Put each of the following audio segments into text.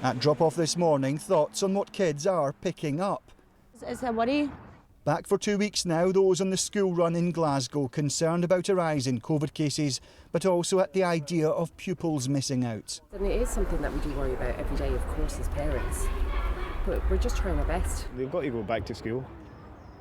At drop-off this morning, thoughts on what kids are picking up. It's a worry. Back for 2 weeks now, those on the school run in Glasgow concerned about a rise in COVID cases, but also at the idea of pupils missing out. And it is something that we do worry about every day, of course, as parents. But we're just trying our best. They've got to go back to school,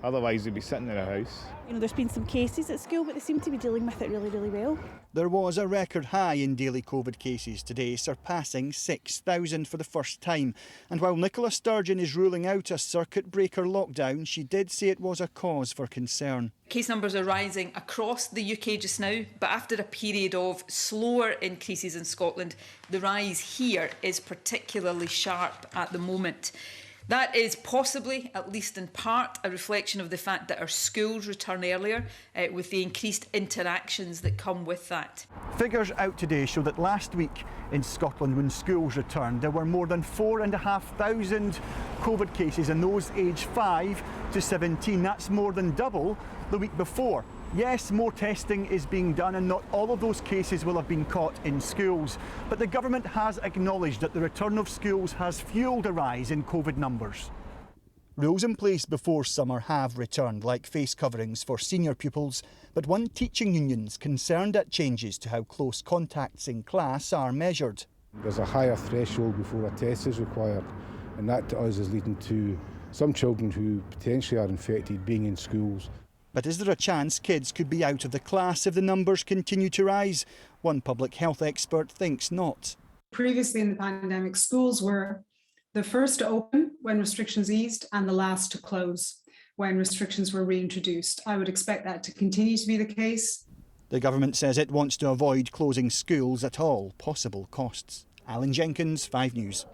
otherwise they'll be sitting in a house. There's been some cases at school, but they seem to be dealing with it really, really well. There was a record high in daily COVID cases today, surpassing 6,000 for the first time. And while Nicola Sturgeon is ruling out a circuit breaker lockdown, she did say it was a cause for concern. Case numbers are rising across the UK just now, but after a period of slower increases in Scotland, the rise here is particularly sharp at the moment. That is possibly, at least in part, a reflection of the fact that our schools return earlier with the increased interactions that come with that. Figures out today show that last week in Scotland, when schools returned, there were more than 4,500 COVID cases in those aged 5 to 17. That's more than double the week before. Yes, more testing is being done and not all of those cases will have been caught in schools. But the government has acknowledged that the return of schools has fuelled a rise in COVID numbers. Rules in place before summer have returned, like face coverings for senior pupils, but one teaching union's concerned at changes to how close contacts in class are measured. There's a higher threshold before a test is required, and that to us is leading to some children who potentially are infected being in schools. But is there a chance kids could be out of the class if the numbers continue to rise? One public health expert thinks not. Previously in the pandemic, schools were the first to open when restrictions eased and the last to close when restrictions were reintroduced. I would expect that to continue to be the case. The government says it wants to avoid closing schools at all possible costs. Alan Jenkins, 5 News.